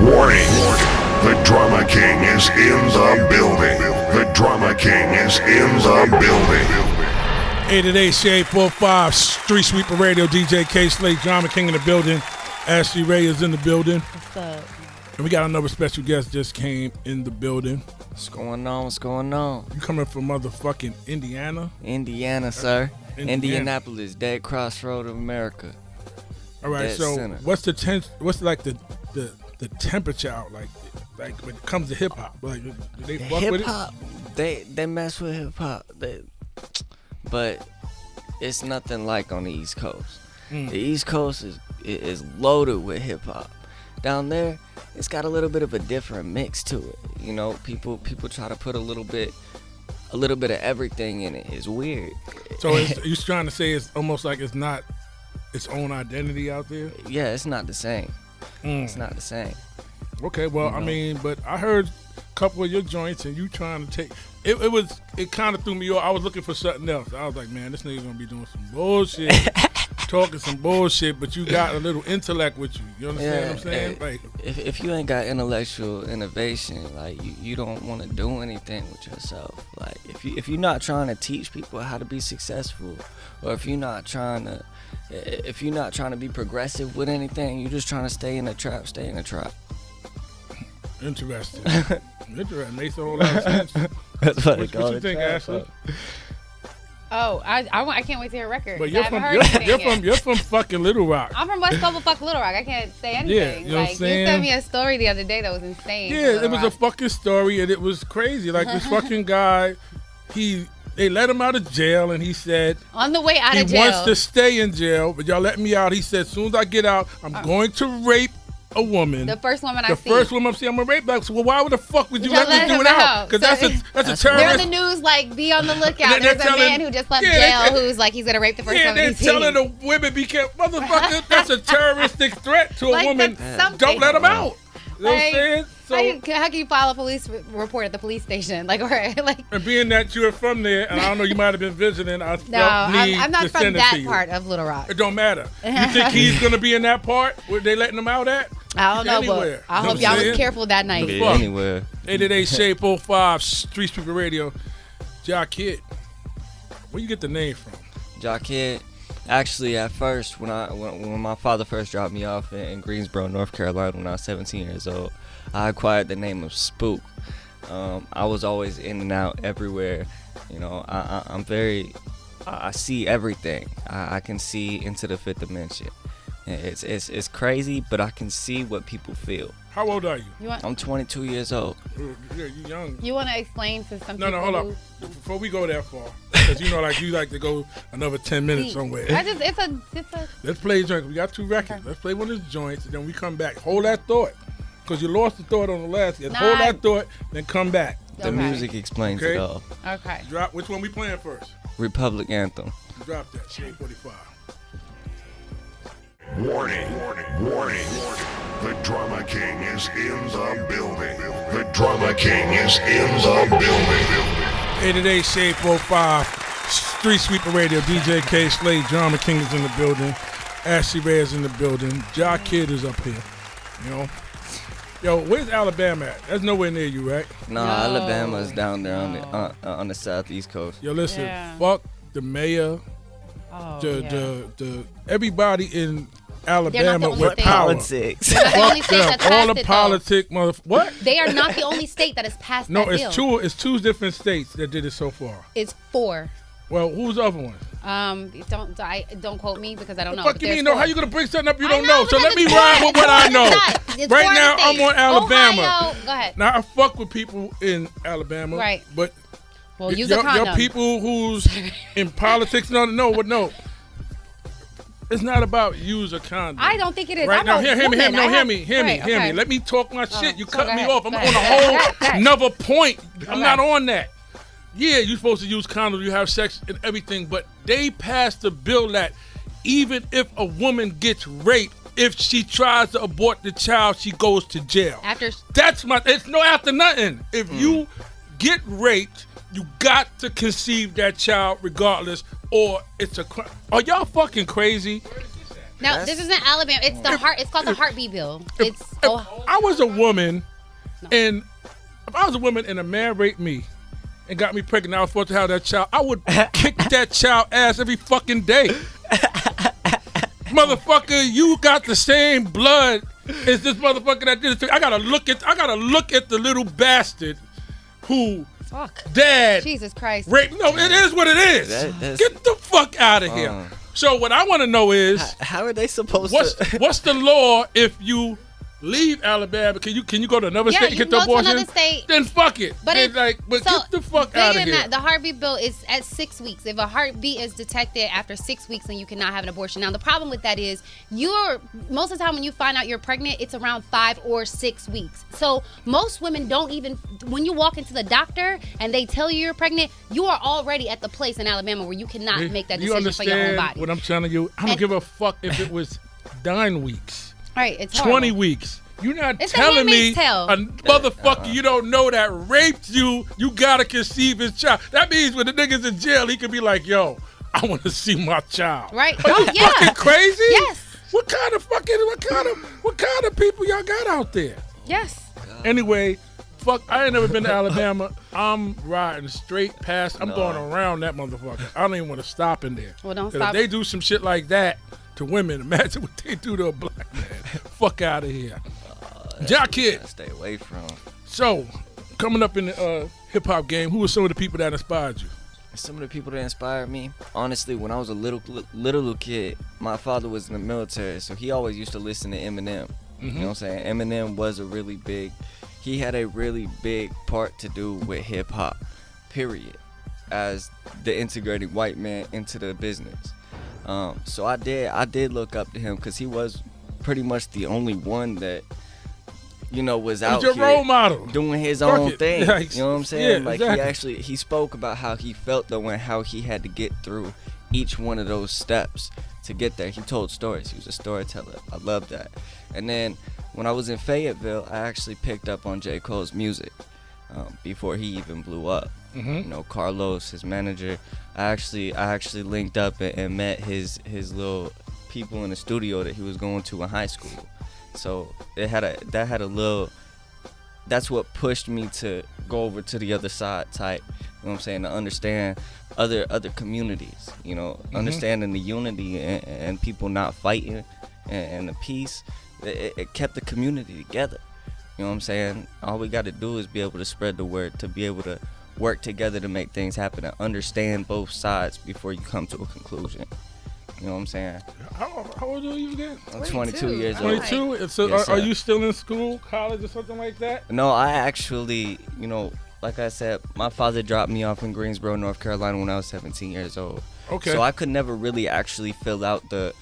Warning. The Drama King is in the building. The Drama King is in the building. 888 Shade45 Street Sweeper Radio. DJ Kayslay, Drama King in the building. Ashley Ray is in the building. What's up? And we got another special guest just came in the building. What's going on? What's going on? You coming from motherfucking Indiana? Indiana, sir. Indiana. Indianapolis, dead crossroad of America. All right, Dead so center. what's like the temperature out like when it comes to hip hop? Like, do they fuck with it? Hip hop, they mess with hip hop, but it's nothing like on the East Coast. The East Coast is loaded with hip hop. Down there, it's got a little bit of a different mix to it. You know, people try to put a little bit of everything in it. It's weird. So you trying to say it's almost like it's not its own identity out there? Yeah, it's not the same. It's not the same. Okay, well, I mean, but I heard a couple of your joints and you trying to take it kind of threw me off. I was looking for something else. I was like, man, this nigga gonna be doing some bullshit, talking some bullshit, but you got a little intellect with you. You understand what I'm saying? Like, if you ain't got intellectual innovation, like you don't want to do anything with yourself. Like if you're not trying to teach people how to be successful, or if you're not trying to be progressive with anything, you're just trying to stay in the trap. Stay in the trap. Interesting. Interesting. Makes a whole lot of sense. That's what they What call you it. think, Ashley? Oh, I can't wait to hear a record. But I haven't heard anything yet. you're from fucking Little Rock. I'm from West Coast, fuck Little Rock. I can't say anything. you know what I'm you saying? sent me a story the other day that was insane. Yeah, it was a fucking story and it was crazy. Like this fucking guy, they let him out of jail and he said on the way out of he jail. wants to stay in jail, but y'all let me out. He said, as soon as I get out, I'm going to rape a woman. The first woman I The see. first woman I see, I'm gonna rape. Like, so, well, why the fuck would you Y'all let me let do it him out? out. Because So that's a They're terrorist. in the news, like, be on the lookout. They're There's a telling- man who just left Yeah, jail who's like, he's going to rape the first Yeah, woman they're he's telling seen. the women, be careful. Motherfucker, that's a terroristic threat to a Like, woman. that's something. Don't let him out. You know what I'm Like, saying? So, how can you file a police report at the police station? Like, or like. and being that you're from there, and I don't know, you might have been visiting, I No, felt need I'm not to from send it that to you. part of Little Rock. It don't matter. You think he's gonna be in that part where they letting him out at? I don't know, Anywhere. but I You know hope what y'all I'm was saying? careful that night. Yeah, anywhere. 888 Shade45 Street Sweeper Radio. Jah Kidd. Where you get the name from? Jah Kidd. Actually, at first, when my father first dropped me off in Greensboro, North Carolina, when I was 17 years old, I acquired the name of Spook. I was always in and out everywhere. You know, I see everything. I can see into the fifth dimension. It's crazy, but I can see what people feel. How old are you? I'm 22 years old. Yeah, you young. You want to explain to some No, people? hold up. Before we go that far, because you know, like you like to go another 10 minutes somewhere. It's a. Let's play a joint. We got 2 records. Let's play one of the joints, and then we come back. Hold that thought, because you lost the thought on the last. Hold that thought, then come back. The music explains it all. Okay. Drop. Which one we playing first? Republic Anthem. Drop that. Shade45. Warning. The Drama King is in the building. The Drama King is in the building. 888 Shade45 Street Sweeper Radio. DJ Kayslay, Drama King is in the building. Ashley Ray is in the building. Jah Kidd is up here. You know. Yo, where's Alabama at? That's nowhere near you, right? No, Alabama's down there on the southeast coast. Yo, listen. Yeah. Fuck the mayor. The everybody in Alabama only with state. power. Politics. They're not the only Fuck state them. that's All passed the it, though. politic what? They are not the only state that has passed No, that bill. it's two different states that did it so far. It's 4. Well, who's the other one? Don't quote me because I don't know. Fuck but you there's mean? No, 4. how you gonna bring something up you I don't know? So because let me it's ride four. with what I know. It's Right four now, I'm states. on Alabama. Ohio. Go ahead. Now I fuck with people in Alabama, Right. But Well, use a your condom. people who's in politics, no. It's not about use a condom. I don't think it is. Right I'm now, a hear me. woman. No, I hear have- me. Right, okay. Let me talk my shit. You so cut go me ahead. off. I'm Go on a ahead. whole Go ahead. another point. I'm Okay. not on that. Yeah, you're supposed to use condoms. You have sex and everything, but they passed a bill that even if a woman gets raped, if she tries to abort the child, she goes to jail. It's no after nothing. If you get raped, you got to conceive that child regardless, or it's a crime. Are y'all fucking crazy? No, this isn't Alabama. It's the heart. It's called the heartbeat bill. It's I was a woman, and if I was a woman and a man raped me and got me pregnant, I was supposed to have that child, I would kick that child ass every fucking day. Motherfucker, you got the same blood as this motherfucker that did it to me. I gotta look at the little bastard who dad Jesus Christ. raped. No, it is what it is. Get the fuck out of here. So what I want to know is how are they supposed to? What's the law if you leave Alabama? Can you go to another state and get the abortion? Another state. Then fuck it. But get the fuck out of here. That, the heartbeat bill is at 6 weeks. If a heartbeat is detected after 6 weeks, then you cannot have an abortion. Now the problem with that is most of the time when you find out you're pregnant, it's around 5 or 6 weeks. So most women don't even, when you walk into the doctor and they tell you you're pregnant, you are already at the place in Alabama where you cannot make that decision for your own body. What I'm telling you? I don't give a fuck if it was 9 weeks. Right, it's 20 horrible. weeks. You're not it's telling me tale. a motherfucker you don't know that raped you gotta conceive his child. That means when the nigga's in jail, he could be like, yo, I want to see my child. Right? Are you fucking crazy? Yes. What kind of people y'all got out there? Yes. Anyway, fuck, I ain't never been to Alabama. I'm riding straight past. I'm going around that motherfucker. I don't even want to stop in there. Well, don't 'Cause stop. If they do some shit like that to women, imagine what they do to a black man. Fuck out of here. Jah Kidd. Stay away from. So, coming up in the hip-hop game, who were some of the people that inspired you? Some of the people that inspired me, honestly, when I was a little kid, my father was in the military, so he always used to listen to Eminem. You know what I'm saying? Eminem was he had a really big part to do with hip-hop, period, as the integrating white man into the business. So I did look up to him because he was pretty much the only one that, was out your here role model, doing his own thing. Yeah, you know what I'm saying? Yeah, like exactly. he spoke about how he felt though and how he had to get through each one of those steps to get there. He told stories. He was a storyteller. I love that. And then when I was in Fayetteville, I actually picked up on J. Cole's music before he even blew up. Carlos, his manager, I actually linked up and met his little people in the studio that he was going to in high school. So that's what pushed me to go over to the other side type, you know what I'm saying, to understand other communities, understanding the unity and people not fighting and the peace. It kept the community together, you know what I'm saying. All we got to do is be able to spread the word, to be able to work together to make things happen and understand both sides before you come to a conclusion. You know what I'm saying? How old are you again? I'm 22 years old. 22? So Yes, are you still in school, college, or something like that? No, I actually, like I said, my father dropped me off in Greensboro, North Carolina when I was 17 years old. Okay. So I could never really actually fill out the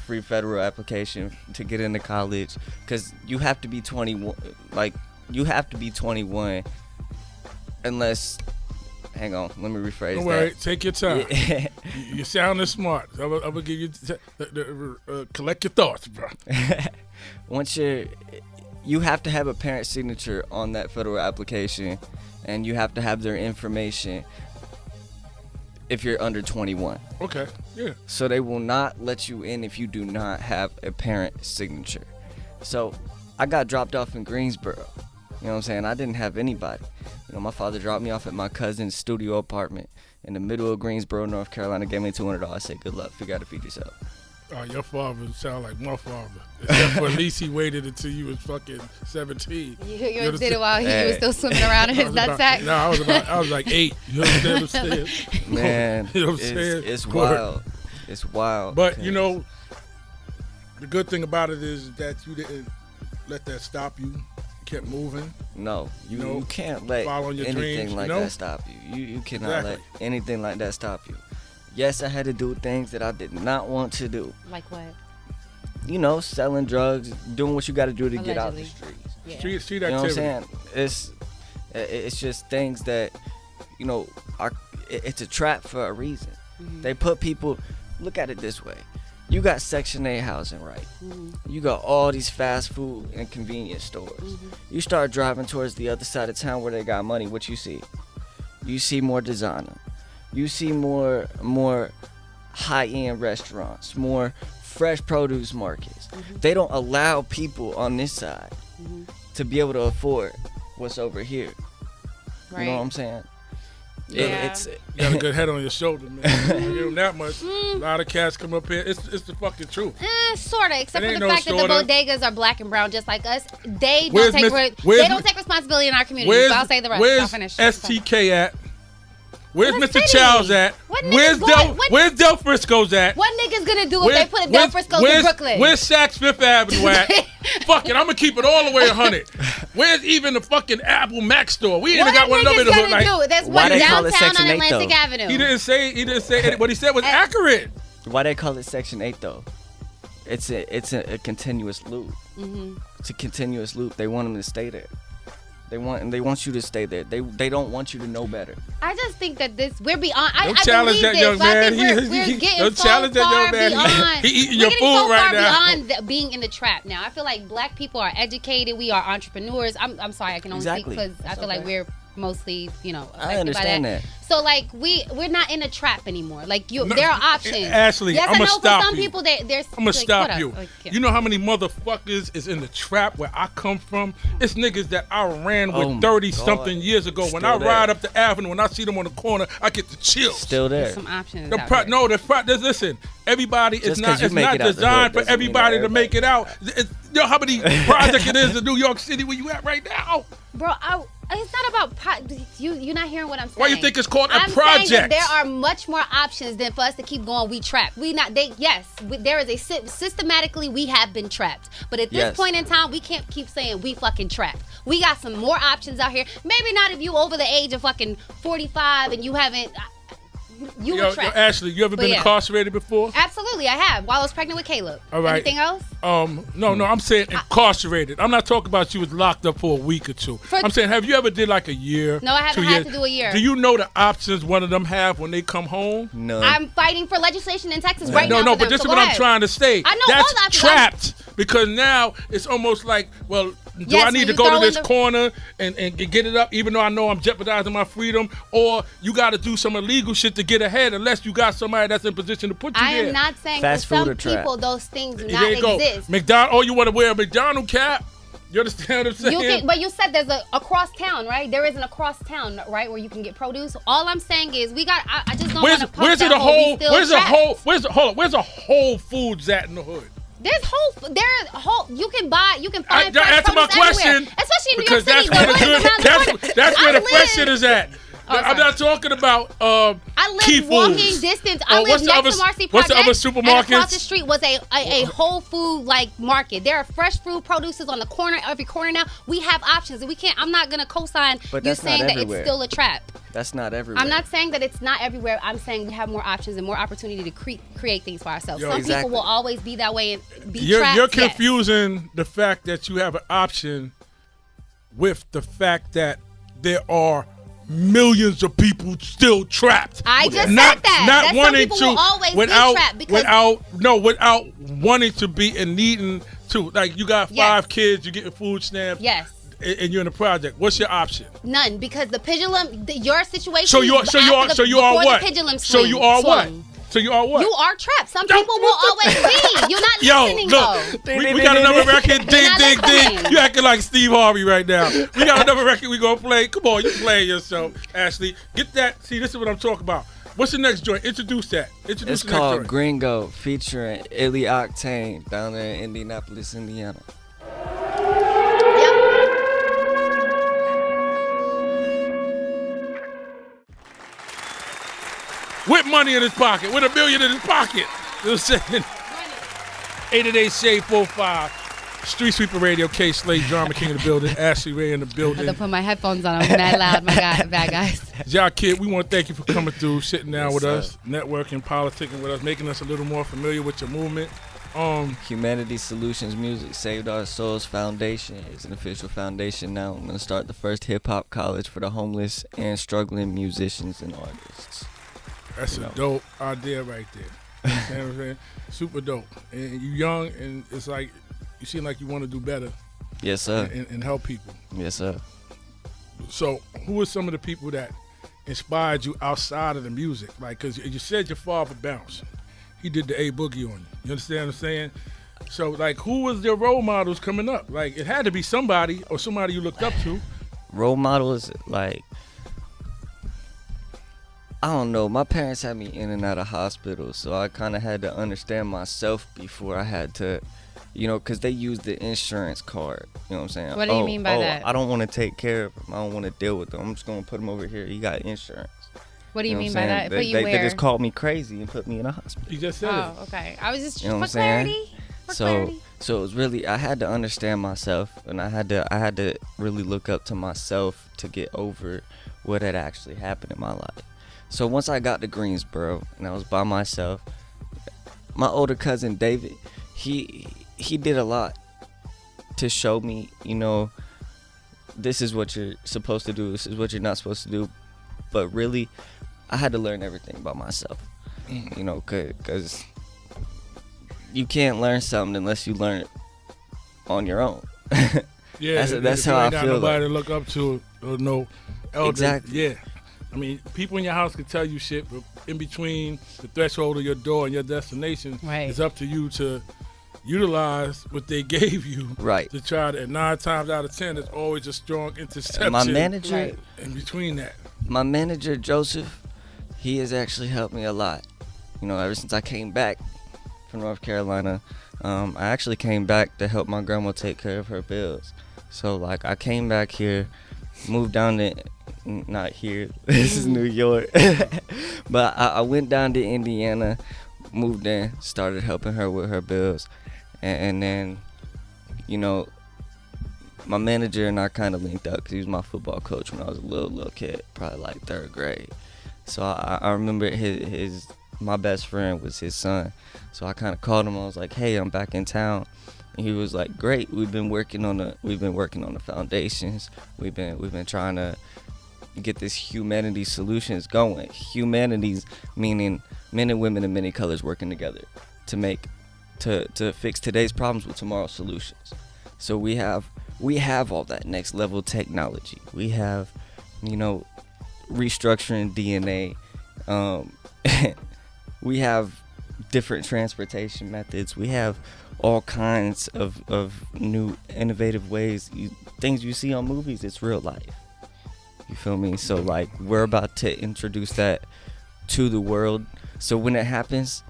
free federal application to get into college because you have to be 21. Like, you have to be 21 unless... Hang on, let me rephrase that. Don't worry, take your time. Yeah. You sounding smart. I'm gonna give you collect your thoughts, bro. Once you have to have a parent's signature on that federal application, and you have to have their information if you're under 21. Okay, yeah. So they will not let you in if you do not have a parent signature. So I got dropped off in Greensboro. You know what I'm saying? I didn't have anybody. My father dropped me off at my cousin's studio apartment in the middle of Greensboro, North Carolina, gave me $200. I said, good luck, figure out how to feed yourself. Oh, your father sound like my father. Except for at least he waited until you was fucking 17. You did it while he was still swimming around in his nutsack? No, I was like 8. You understand what I'm saying? Man, you know what I'm saying? It's wild. It's wild. But, the good thing about it is that you didn't let that stop you. Kept moving. No, you can't let anything dreams, like that stop you. You cannot let anything like that stop you. Yes, I had to do things that I did not want to do. Like what? Selling drugs, doing what you got to do to get out the streets. Yeah. Street activity. You know what I'm saying? It's just things that, it's a trap for a reason. Mm-hmm. They put people, look at it this way. You got Section 8 housing, right? Mm-hmm. You got all these fast food and convenience stores. Mm-hmm. You start driving towards the other side of town where they got money, what you see? You see more designer. You see more high-end restaurants, more fresh produce markets. They don't allow people on this side to be able to afford what's over here. Right. You know what I'm saying? Yeah. You got a good head on your shoulder, man. You give them that much. A lot of cats come up here. It's the fucking truth. Sort of, except It for ain't the no fact that the sorta. bodegas are black and brown just like us. They Where's don't take Miss- they where's don't Mi- take responsibility in our community. So I'll say the rest. I'll Where's finish. STK at? Where's In the Mr. city. Charles at? What niggas Where's Del Frisco's at? What niggas gonna do if they put a Del Frisco's in Brooklyn? Where's Saks Fifth Avenue at? Fuck it, I'm gonna keep it all the way 100. Where's even the fucking Apple Mac store? We ain't what even got one of them in the hood. gonna do? Like, There's Why one they call it downtown Section on 8 Atlantic though? Avenue. he didn't say what he said was accurate. Why they call it Section 8 though? It's a continuous loop. It's a continuous loop. They want them to stay there. They want you to stay there. They don't want you to know better. I just think that we're beyond. I challenge believe that this, young but I man. think we're He- getting don't so challenge that young far man. beyond. He eating we're your getting food so right far now. beyond being in the trap now. I feel like black people are educated. We are entrepreneurs. I'm sorry, I can only Exactly. speak because I feel like we're mostly, affected I understand by that. that. So like we're not in a trap anymore. Like there are options. Ashley, yes, I I'ma know stop for some you. people there's. I'm gonna stop you. You know how many motherfuckers is in the trap where I come from? It's niggas that I ran Oh with my 30 God. something years ago. When Still I there. ride up the avenue, when I see them on the corner, I get the chills. Still there. some options. The out pro- here. no, the pro- listen. Everybody, it's Just not. 'cause you It's make not it out the designed hood for doesn't mean that everybody to make it out. everybody- You know how many project it is in New York City where you at right now? Bro, it's not about you're not hearing what I'm saying. Why you think it's called a I'm project? saying that there are much more options than for us to keep going. We trapped. There is systematically we have been trapped. But at this Yes. point in time, we can't keep saying we fucking trapped. We got some more options out here. Maybe not if you over the age of fucking 45 and you haven't. You were Yo, trapped. Ashley, you ever But been yeah. incarcerated before? Absolutely, I have. While I was pregnant with Caleb. All right. Anything else? No, I'm saying incarcerated. I'm not talking about you was locked up for a week or two. I'm saying, have you ever did like a year? No, I haven't 2 had years? to do a year. Do you know the options one of them have when they come home? None. I'm fighting for legislation in Texas right No, now. no, for but them, this so is what go I'm ahead. trying to say. I know That's all the options. trapped because now it's almost like, well, do Yes, I need when to you go to throw this in the- corner and get it up even though I know I'm jeopardizing my freedom? Or you got to do some illegal shit to get ahead unless you got somebody that's in position to put you I there. am not saying Fast for some food or trap? people those things do There not you go. exist. Oh, you want to wear a McDonald cap? You understand what I'm saying? You can, but you said there's a across town, right? There isn't across town, right, where you can get produce. All I'm saying is we got. I just don't want to pump where's that it a whole. whole? We still Where's a trapped. whole? Where's a Whole Foods at in the hood? There's whole. You can buy. You can find. Don't fresh answer my produce question everywhere, especially in New because York City. that's where the The hood is good. around the corner. That's where I the fresh shit live- is at. Oh, I'm sorry. not talking about I Key live walking Foods. distance. I live what's the next other- to Marcy Project. what's the other And supermarkets? across the street was a whole food like market. There are fresh food producers on the corner, every corner now. We have options, and we can't. I'm not gonna co-sign But you that's not saying that it's everywhere. still a trap. That's not everywhere. I'm not saying that it's not everywhere. I'm saying we have more options and more opportunity to create things for ourselves. Yo, Some exactly. people will always be that way and be You're trapped. yes. confusing the fact that you have an option with the fact that there are millions of people still trapped. I just not, said that. Not That some wanting people to will always be without trapped because- without wanting to be and needing to. Like you got Yes. 5 kids, you're getting food stamps. Yes. And you're in a project. What's your option? None, because the pendulum, your situation. So you are before the what? pendulum So you are what? swung. So you are what? You are trapped. Some people will always be. You're not Yo, listening, look, though. we got another record. Ding, not ding, ding. listening. You acting like Steve Harvey right now. We got another record we gonna play. Come on, you playing yourself, Ashley. Get that. See, this is what I'm talking about. What's the next joint? Introduce that. Introduce It's the next called joint. Gringo, featuring Illy Octane down there in Indianapolis, Indiana. With money in his pocket, with $1 million in his pocket. You know what I'm saying? 888 Shade45 Street Sweeper Radio, Kayslay, Drama King in the building, Ashley Ray in the I building. had to put my headphones on. I was mad loud. My God, bad guys. Jah Kidd, we want to thank you for coming through, sitting down Yes, with us, sir. networking, politicking with us, making us a little more familiar with your movement. Humanity Solutions Music Saved Our Souls Foundation is an official foundation now. I'm going to start the first hip-hop college for the homeless and struggling musicians and artists. That's a dope idea right there. You know what I'm saying? Super dope. And you young, and it's like you seem like you want to do better Yes, sir. and help people. Yes, sir. So, who are some of the people that inspired you outside of the music? Like, because you said your father bounced. he did the A Boogie on you. You understand what I'm saying? So, like, who was their role models coming up? Like, it had to be somebody or somebody you looked up to. Role models, like, I don't know. My parents had me in and out of hospitals, so I kind of had to understand myself before I had to, because they use the insurance card. You know what I'm saying? What do you mean by that? I don't want to take care of them. I don't want to deal with them. I'm just going to put them over here. You got insurance. What do you mean what by I'm that? saying? Put you They where? just called me crazy and put me in a hospital. You just said it. Oh, okay. I was just You know what for I'm saying? clarity. For So clarity. it was really, I had to understand myself, and I had to really look up to myself to get over what had actually happened in my life. So once I got to Greensboro and I was by myself, my older cousin David, he did a lot to show me, this is what you're supposed to do, this is what you're not supposed to do. But really, I had to learn everything about myself, because you can't learn something unless you learn it on your own. Yeah, that's how I feel. Nobody to look up to or no elder. Exactly. Yeah. I mean, people in your house can tell you shit, but in between the threshold of your door and your destination, Right. it's up to you to utilize what they gave you. Right. To try to, and 9 times out of 10, there's always a strong interception. My manager, Right. in between that. my manager Joseph, he has actually helped me a lot. Ever since I came back from North Carolina, I actually came back to help my grandma take care of her bills. So like I came back here, moved down to, not here, this is New York, but I went down to Indiana, moved in, started helping her with her bills, and then, my manager and I kind of linked up because he was my football coach when I was a little kid, probably like 3rd grade. So I remember my best friend was his son. So I kind of called him. I was like, "Hey, I'm back in town." And he was like, "Great. We've been working on the foundations. We've been trying to get this humanity solutions going. Humanities meaning men and women of many colors working together to fix today's problems with tomorrow's solutions. So we have all that next level technology. We have, restructuring DNA. We have different transportation methods. We have all kinds of new innovative ways. Things you see on movies, it's real life. You feel me? So like we're about to introduce that to the world. So when it happens,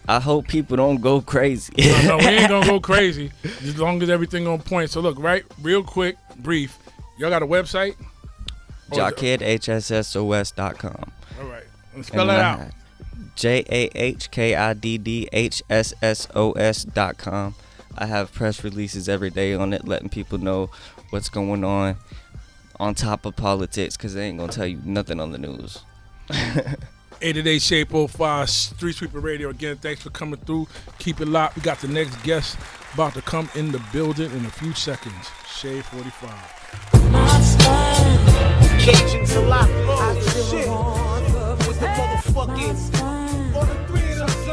I hope people don't go crazy. No, we ain't gonna go crazy as long as everything on point. So look, right, real quick, brief. Y'all got a website? Jah Kidd, HSSOS.com. All right, let's spell that out. JAHKIDD HSSOS.com. I have press releases every day on it, letting people know what's going on top of politics, because they ain't gonna tell you nothing on the news. 888 Shade45 Street Sweeper Radio. Again, thanks for coming through. Keep it locked. We got the next guest about to come in the building in a few seconds. Shade45.